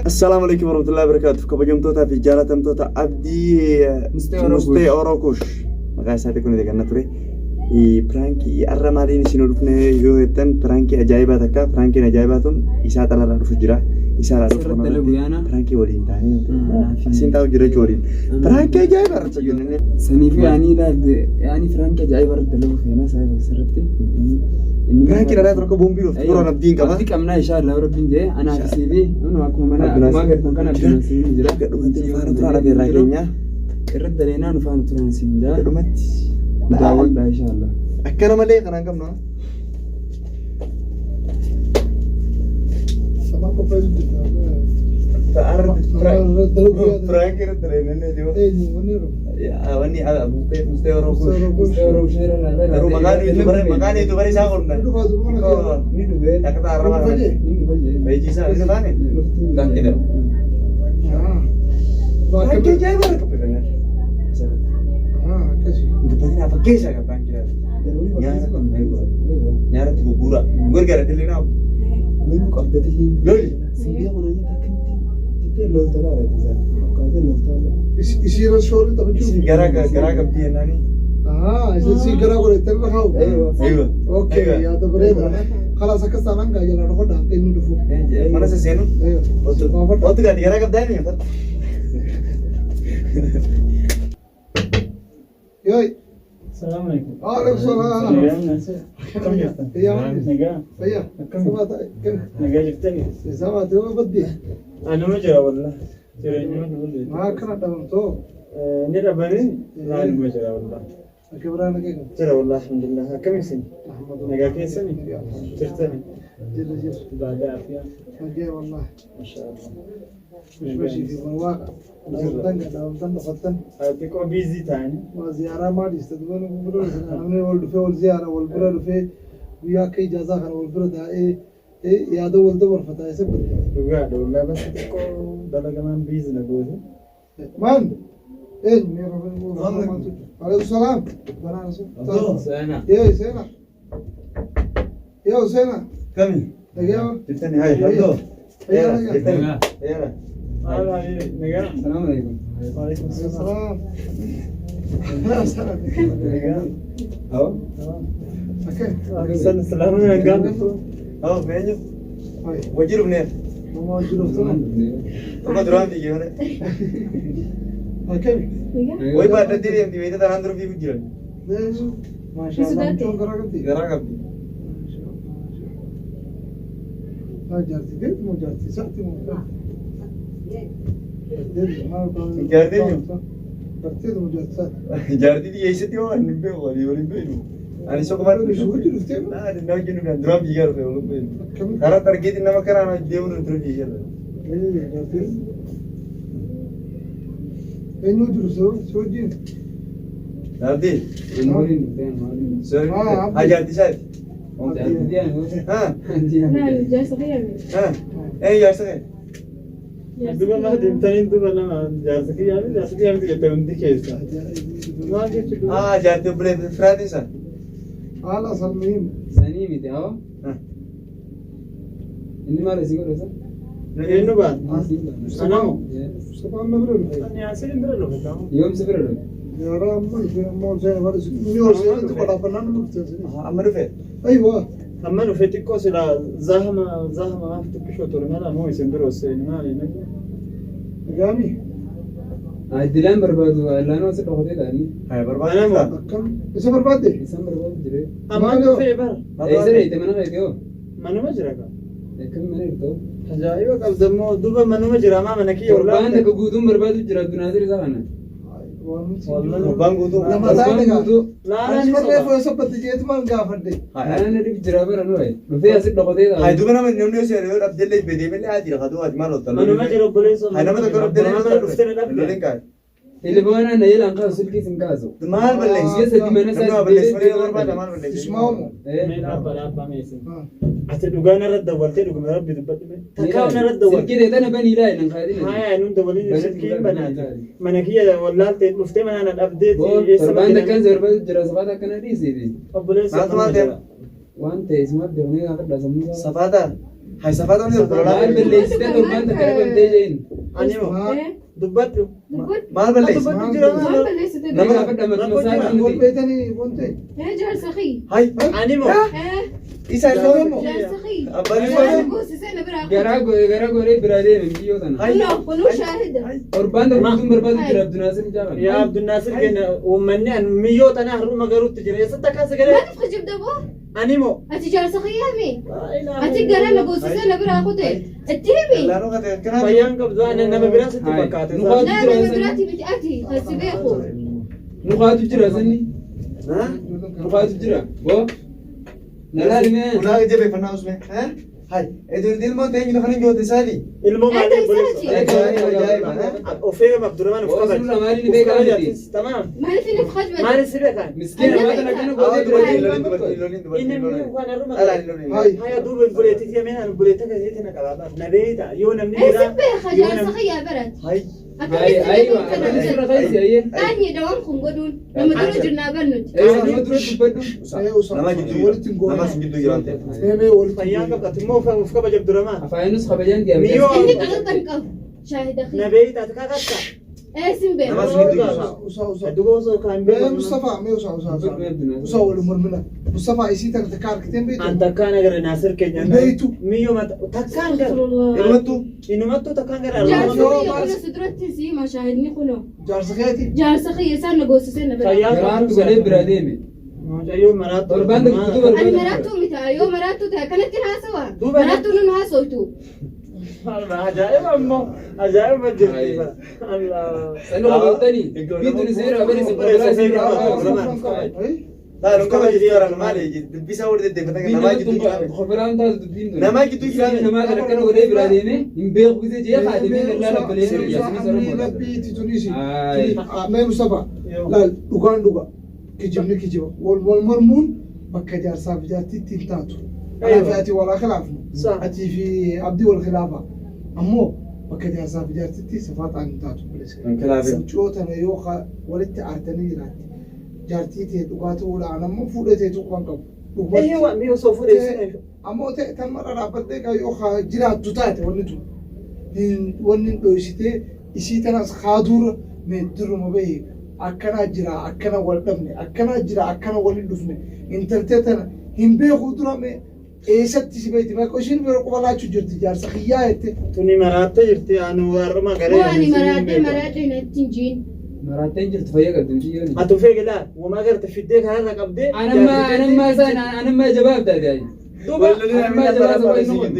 السلام عليكم ورحمة الله وبركاته. كبجمتوتا في جالتمتوتا عبدي مستي أوروكوش. مقاس هذا كنا ذكرنا تري. برانكي الرمادين شنو رفنا يوهتن برانكي أجايبات كا برانكي أجايباتون إسات الله رفض جرا إسات الله برانكي ولين تاني سنتاو جرا جورين برانكي أجايبات رجعنا سنيفي يعني لا يعني برانكي أجايبات تلو فينا سايب سرتي برانكي لا تركب بومبيرو ترى نبدين كمان أديك أمنا إن شاء الله ربنا جاي أنا في سيدي أنا أكون منا ما قدرت كان أبدي سيدي جرا كدومت فانو ترى بيراجعنا الرد لينا نفهم ترى سيدي جرا كدومت داود إن شاء الله أكنا ملك أنا كم نوع sama ko president تعرف dalugu برانكي رترين نيجوا ni woniro يا أوني هذا مستي أوروكوش أورو شير لا Rumah makan itu bari saya korna. du bazu ko ni dube Ya kata arah Baje. ni dube bayi cisa itu tane. Dan tidak. ba Kan ke jaya baru kepedean. kasi Itu pasti apa kisah kan bangkira. Nyara tuh gura. Gur gara telina. ni ko abdati Loli. سيدي أنا نتاكد تيجي لو تلا ولا تزال قاعد لو تلا isira shore tabju Gara kabdi nani. isa si gara ko terra hawo Ayo. okay ya to breda khalas ka sanan ga yala ro da ke nudu fu Mana sesenu? Waktu kan gara kabdi nih. yoy السلام عليكم. alaikum salam كم جبت؟ يا نجا يا سمعت كم نجا جبتني. سمعت هو بدي أنا ما جرى والله. جريني ما نقول. ما كنا دمتو نرى بني لا ما جرى والله. كبرانا كده جرى والله الحمد لله. كم سنة؟ احمد نجا كم سنة؟ ترتني. جل جل بعد عافية. جاي والله ما شاء الله. مش ماشي في الواقع دام فتن تكو بيزي تاني. وزيارة ما يستدبون بقولوا أنا ولد في والزيارة والبرد في ويا كي جازا كان والبرد إيه يا ده ولد ورفتا يسبب وقاعد والله بس تكو ده كمان بيزي نقوله. من إيه ميرا عليكم السلام بنا سنة يا سينا يا سينا Kami. دقيقة Jeptani hai. Halo. Ya. Jeptani. Ya. نجا. السلام عليكم وعليكم السلام. السلام Oh. اوكي سلام السلام عليكم. Oh, banyak. هاي Wajib bener. ماما جلوس Apa drone di gimana? اوكي Woi pada diri yang tiba-tiba tangan terus ibu jalan. ما شاء الله شلون قرأتي Gara kabdi. جارتي بيت مو جارتي ساعتي مو Jardinya. برتيد مو جارتي ساعتي Jardi di Asia tiwa nimbe wali nimbe itu. Ani sok kemarin شو وجه رفتي Nah, di nawa jenuh kan drone jigar tuh nimbe. كم Karena target nama karena dia udah terus jigar. ايه جارتي ايه نوجر سو جين Jardi. المولين بين مولين Sorry. Ah, Ah, Jardi saya. Hah? لا جالسة غير Hah? Ya saya. دوبا ما دمتنين دوبا لما جالسة يعني تقولني كيسة. ما جيت. Ah, Jardi boleh berarti sah. على صميم سنيمي تاو Hah? إني ما رأسي كل رأسا إنه بعد. أنا مو. سبحان الله أنا أصلا إندرا لو بتاعه. يوم سفر له يا رام ما زي ورس نيوز انت بڑا بنان مكتب Amar fe. ايوه أما لو في تكوس لا زحمة ما في تكشوا ترمينا مو يسندروا السين ما علينا. جامي الدلان بربادو لا نو سبب هذا يعني Hai berapa? أنا مو. كم اسم بربادي إنسان بربادو جري أما لو في بر. إيه سر إيه تمنا كده ما نمجرا كا. كم من يرتو حجايب قبل دمو دوبا ما نمجرا ما منكي ولا. قربان لك جودم بربادو جرا بنادر زانا والله. Bang itu. لما تعالى لا انا أنا مره فوق سبت جيت ما قافدي أنا نديك جرا برا نوي وفي أسد لقطة Hai itu kan nama nyamnya sih ada Abdullah bedi meli aja kado aja malu ما نمجرا بوليس. Hai nama tuh kalau Abdullah ما نفتن لا. Abdullah kan. Telefoona na yelan ka sulki sin kaso. Maal balleessi. Siya sa dimana sa Nama balleessi malee barbaada maal balleessi. Ismaamu. Mee dhaabba meesin. Ati dhugaa narratti dawwaltee dhuguma rabbi dubbadhu mee. Takkaa narratti dawwalte. Silkii deetana banii laa hin qaadin. Haa nuun dawwaliin silkii banaati. Mana kiyya wallaaltee dhuftee mana na dhabdee Barbaan takkan zarba jira safaata akkana dhiisee. obboleessa Maaltu maal ta'e? Waan ta'e simaaf deemnee akka dhaasamuu qaba. Safaata. Hai safaata ni Maal balleessitee torbaan takka dhabamtee jeen. ani moo dubbadhu. maal balleessi. Dubbadhu jira ما بلشت Nama gaafa dhamatu masaa Wal beekanii wanti. ايه جار سخي Hai. ani moo ايه Isa illee moo? جار سخي Abbaan انا isaa. بوس سنه برا garaa goree biraa deemen biyyoo tana. كله شاهده Torbaan tokko barbaadu jira Abdunaasir jaaban. yaa abdunnaasir kenna uummanni an miyyoo tanaa har'uma garuutti jira eessatti akkas ما galee تفخ جيب دبو ani moo انت جار سخي يامي انت قال بوس سنه برا خدي اتهمي Laanoo kan ta'e kanaa. fayyaan qabdu ani nama biraa sitti fakkaate Nuqaatu لا jira انا sanni. براتي بتاتي هسبيخو Nuqaatu jira sanni. Haa? Nuqaatu jira. Boo. Nalaali mee. Ulaa jabeeffannaa usme. Hai. Edul dilmoo ta'e inni kan hin goote saali. ilmoo Ate maatii isaati. ofeega abdurrahmaan of Boo qabate sirna maaliin beekaa miti. tamaam ما في نفخ maali sirre kan Miskiina waan kana kana Awwa godhee dubartiin biraa lolii dubartiin deeman. lolii dubartiin inni lolii. waan har'uma Alaa hin lolii. Hai. haya duuba buleetti kiyameen an buleetta kaseetti na qabaata na beeyta yoo namni ايه biraa سبيخ yoo جار namni سخي يا برد Hai. Aywa akkana sirra keessi ayyeen. ثاني دوام خم قدون لما دول جرنا بنوت Aywa nama dura dubbadhu. Nama gidduu walitti hin nama si gidduu jiraate. Deemee walitti fayyaan qabdatu immoo of kabaja abdurrahmaan Afaanus kabajaan diyaabee. Miyoo. اني قلبا قف شاهد na اخي beeyta kakakka ايه سبيخ Nama si gidduu jiraate. Usaa. adugo osoo kaan Mee beeku Mustafaa mee usaa. Usaa wal mormina. Mustafaa isii takka takka harkiteen beektu. an takkaan agarre naasir keenya Beeytu. miyyoo mata takkaan gar استغفر الله Ilmattu. inumattu takkaan gar جار arraba سخي كنا سدرت سي ما شاهدني كله Jaarsa keeti. جار سخي يسان نقوس سنه برا fayyaan Garaatu godhee biraa deeme. mucayyoo maraattu Torbaan tokko guutuu انا barbaadu. مراتو متى يوم مراتو تا كانت كلها سوا دوبا. مراتو نها صوتو ajaa'iba ammoo ajaa'iba jirti allah Sanu qabatanii. Biituun seera habari si barbaada si biraa. Laanoo kama jidduu jiraatu maali? Dubbisaa wal deddeebifatanii namaa gidduu jiraate. Khofiraan taatu dubbiin tun. Namaa gidduu jiraate. Namaa kan akkana godhee biraa deeme hin beeku gisee jee kaadimee irraa dabbalee jiru yaasini sarara Amni mootaa. rabbiiti tunisi. Ayi. Mee Mustafaa. Laal dhugaan dhuga. Kijibni kijiba. Wal mormuun bakka jaarsaaf jaartiitti hin taatu. Anaa fi ati walaa khilaafnu. Sa. Atii fi abdii wal khilaafa. Ammoo bakka jaarsaaf jaartiitti safaataan hin taatu. Sichootana yoo walitti aartanii jiraatti. Jaartii ta'e dhugaa ta'uudhaan ammoo fuudhatee tuqaan qabu. eeyyee waan miyyoo soo fuudhee Ammoo ta'e kan mara dhaabbattee yoo jiraattu taate wanni tun wanni dhoysitee isii tanas haaduura meeddiruma bahee akkana jira akkana wal dhabne akkana jira akkana wal hin dhufne intaltee tana hin beekuu dura mee eessatti si beekti meeqa ishiin bira quba laachuu jirti jaarsa xiyyaa jette. tuni maraattee jirti anu warruma garee واني مراتي نتنجين Maraatteen jirtu fayyaa qabdi biyyoon. atu feegilaa wamaa garte fiddee kanarra qabdee Anammaa isaan anammaa jabaaf taate. duuba Anammaa jabaaf sabaa inni kun.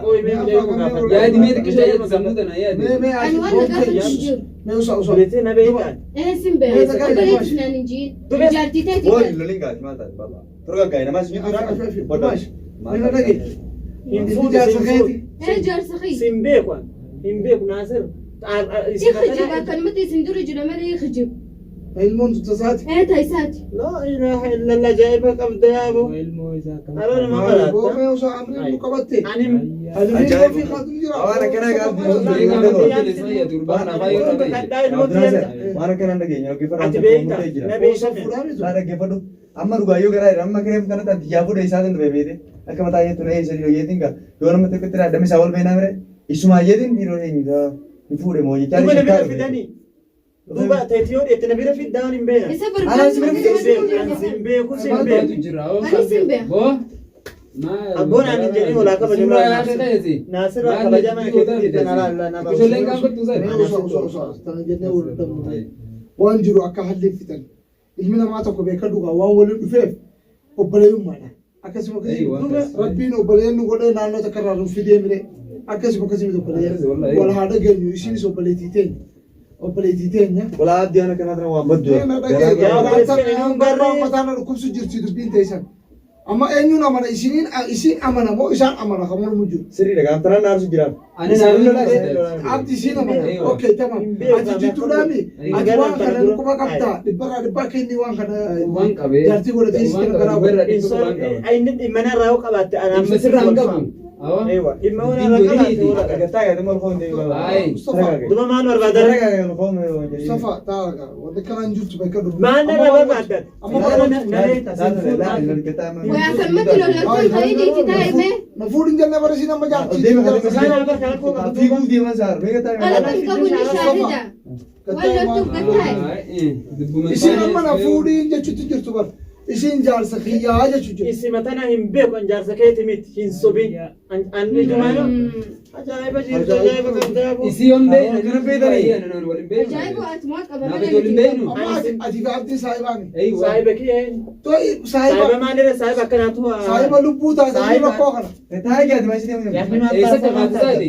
Yaadi mee xiqqishaa yaadi sammuu tana yaadi. انا وانا قاعده تنجين Mee usaa usaa. buleetee na beeytaan ايه سبيخ بديت ننجين جارتي تاتي Boy, lolii gaati maal taate baba. Torga gaa'e namas gidduu jiraate. Bodaas. Mee dhage. hin Inni fuudhe jaarsa keeti. ايه جار سخي sin beeku hin beeku naasir يخجب كلمتي سندوري جرا مري يخجب Ilmoon tutasaati. ايه تايساتي laa ilaaha illallah ajaa'iba qabda yaabo ara nama Boo maraatta mee usaa amriin nu qabatte. ani Aduniin ofii kaatuun jira. Waan akkana gaafdi. Waan akkana dhageenya ati beeyta na beeytame Laa dhaggeeffadhu. Amma dhugaayyoo garaa jira. Amma kireem kanatti ati yaa fuudha isaatiin dhufe beete. Akka mataa yeetu na eessa dhiyoo yeetiin ka. Yoo nama tokkotti dhaadhame isaa wal beenaa mire. Isuma yeetiin dhiiroo eenyudha. Ni fuudhe moo jechaa duuba na bira fidanii duuba teetiyoo dheette na bira fiddaan hin beekan يسبر أنا سمعت sin beeku sin beeku sin beeku abboon ani jedhee olaa kabajamaa naasirraa kabajamaa keessatti kanarraa nama Mee usaa usaa. Tana jennee wal dhabnu. Waan jiru akka halleeffitan. Ilmi namaa tokko beeka dhugaa waan waliin dhufeef obboleeyyummaadha. Akkasuma rabbiin obboleeyyan nu godhee naannoo takka irraa nu fidee mire. Akkasuma obboleeyyan wal haa dhageenyu isiinis obboleettii teenya. Obboleettii teenya. Walaa addi ana kanarra waan baddu. Mataan dhukkubsu jirti dubbiin teessan. amma eenyuun amana isin amana moo isaan amana kan mormu jiru sirriidha gaaftanaan naarsu jiraam. Ani naaf abdi isin amana okay tamam ati jidduudhaani ati waan kana kuma qabda dhibba kenni waan kana waan qabee jaartii godhatee isin garaa godhatee Inni mana raawuu qabaatte anaan misirraa hin qabu. Eewa dhimma waan irraa agartaa gatii mal foon deebiin. Duba maal barbaadan? Safa taa'aa wanta kanaan jirtu bakka dhufu Maal irraa barbaadan? Waa kalmatti lollattoon ta'ee dhiitti taa'ime. na fuudhin jennee barsiin amma jaartii Qalama hin qabu ni shaahida. Wallottuuf gattaa'e. isin amma na fuudhin jechuutti jirtu bar isin jaarsa kiyyaa jechuu jirtu Isima tana hin beeku an jaarsa keeti miti hin sobin. Anni jumaano ajaa'iba jirtu ajaa'iba qabdaa. Isii yoon beekna kana beekanii waliin beeknu. Ajaa'iba ati maal Naaf qabamee itti waliin beeknu. amma ati fi abdii saahibaani Saahiba kiyya hin. Saahiba saahiba maalirra saahiba akkanaatu. saahiba lubbuu taasisanii rakkoo kana Eessatti maatisaati?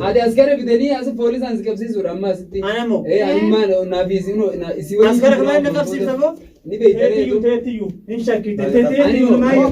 Ati askara bitanii as poolisaan si qabsiisuudha amma asitti. Anamoo. Animmaan naaf isii waliin. Askara kamaa inni qabsiisa moo? Ni beektaree. Teetiyyuu hin shakkite teetiyyuu maayyuu.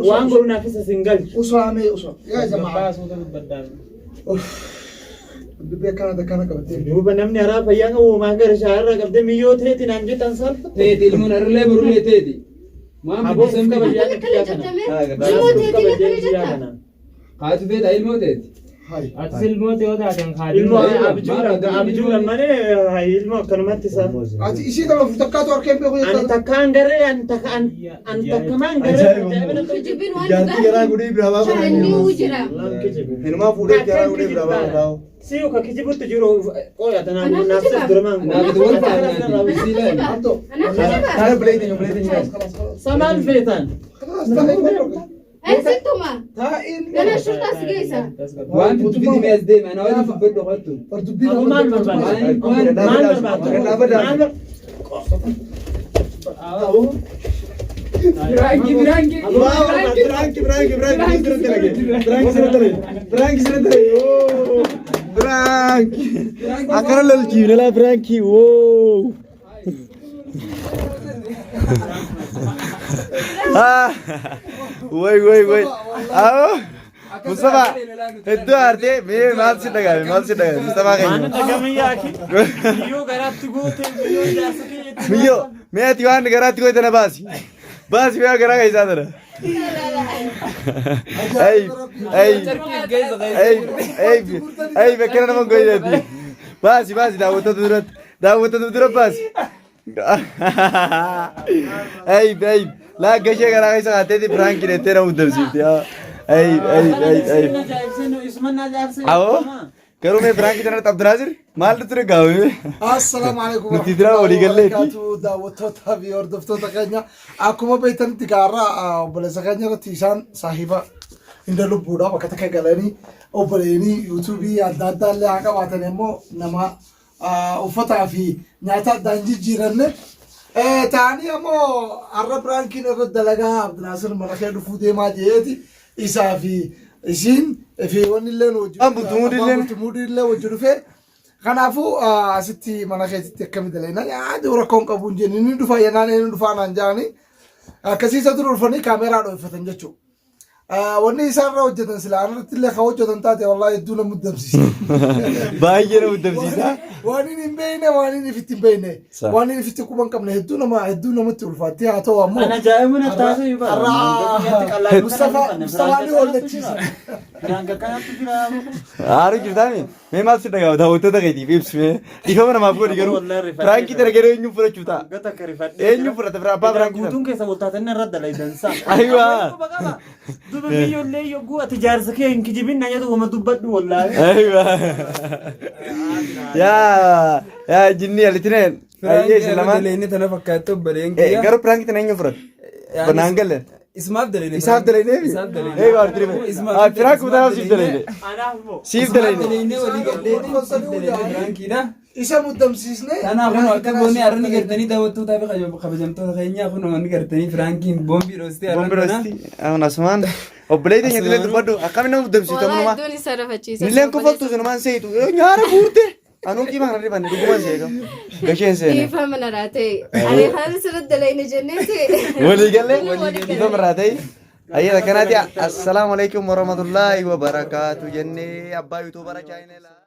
Waan godhu naafisa singal. usaame usa yaa jamaa dubbii akkana qabattee Duuba namni haraa fayyaa qabu maa gara shaarra qabdee miyyoo teeti naan jettan salpha. Teeti ilmuun arlee burullee teeti. Waan Aboof biddisanii qaba qaba. jedhanii Haati feeta ilmoo teeti. Ati ilmooti yoo taatan kaadhi. Ilmoo abjuudha malee ilmoo akkanumatti isaa. ati isii kana takkaatu harkeen beeku Ani jettan takkaan garee ani takkamaan garee. Kijibbiin waan dhugaa. Shaanniu jira. Hinumaa fuudhee garaa godhee biraa baala taa'u. Siyu ka kijibutti jiru qooya tanaan naafsas durmaan. Naaf itti wal faana isii laala. abdo Taa'ee bileetiin Samaan feetan. khalaas taa'ee Eessatuma. taa'in Gana shurtaas geessa. Waan bitti bitti mees deeme ana waan dubbadhu qottu. dubbii Abu maal barbaada? Maal barbaada? Biraanki. Akkana lolchi lala Franki woo. Woi. Awo. Mustafa. Heddu arte me maal si daga Mustafa Mana kayyo. tagamiyyaa ki. Miyyoo garaatti goote miyyoo jaarsatti. Miyyo me ati waan garaatti goite na baasi. Baasi me garaa kaysa dara. Ay bekkana nama goyati. Baasi daawwata durat baasi. Ay la gashe garaa kaysa gaatee Franki deettee na muddamsiifte. Ay. Awo garuu mee Franki tanatti Abdulaazir maal ture gaawee? Assalamu alaikum Nuti dira walii gallee. daawwattoota fi hordoftoota keenya akkuma beektanitti gaarraa obboleessa keenya irratti isaan saahiba inda lubbuudha bakka takka galanii obboleeyanii yuutuubii adda addaa illee haa qabaatan immoo nama uffataa fi nyaata addaan jijjiiranne ta'anii ammoo har'a Frankiin irratti dalagaa Abdulaazir Malakee dhufuu deemaa jeeti isaa fi isiin fi wanni illee bultumudi illee wajji dhufee kanaafuu asitti mana keessatti akkami daleena yaadu rakkoon qabuun jenni inni dhufa yennaan inni dhufaa naan jaani akkasiisa ture dhufanii kaameeraa dho'effatan jechuudha. Wanni isaanirra hojjetan silaa irratti illee kan hojjetan taate wallaahi hedduu na muddamsiisa. Baay'ee na muddamsiisa. Waan inni hin beekne waan inni ifitti hin beekne waan inni ifitti quba hin qabne hedduu namatti ulfaatti haa ta'u ammoo. Ana jaa'imuna taasuu yuuba. Mustafaa ni hollachiisa. Biraan kakkanatti jira. Aaru jirtaami. Mee maal si dhagahu daawwattoota keetiif ibsu. Ifama namaaf godhi garuu. Pirankii tana garuu eenyuun fudhachuu ta'a? Gata karifadhee. Eenyuun fudhata bira abbaa pirankii guutuun keessa waltaatanne irra dalaydansa. Aywa. Duba biyyollee yogguu ati jaarsa kee hin kijibin na jedhu wama dubbadhu wallaahi. Aywa. Yaa jinni alitineen. Ayyee islamaan. Daleeni tana fakkaattu obboleen kiyya. Garuu pirankii tana eenyuun fudhata? Banaan galle. Ismaaf daleeni. Isaaf daleeni. Eegaa artiri. Pirankii kutaa siif daleeni. Siif daleeni. Daleeni walii gallee pirankiidha. Isa muddamsiisnee. Kanaaf kun akka goonee har'ani gartanii daawwattootaa fi kabajamtoota keenyaa kun manni gartanii firankiin boombii dhoostee Boombii dhoostee. Awun asumaan. Obbolee teenya illee dubbadhu akkamiin nama muddamsiisu amnumaa. Iddoon isa rafachiisa. Nilleen kofaltu sinumaan seetu. Nyaara guurte. Anuu qiima kana rifanne dhugumaan seekam. Gasheen seene. Ifa manarraa ta'e. Ani haala sirratti dalayne jennee ta'e. Walii galee ifa manarraa ta'e. Ayyee akkanaati. Assalaamu alaikum warahmatullaahi wabarakaatu jennee abbaa yuutuubara chaayinelaa.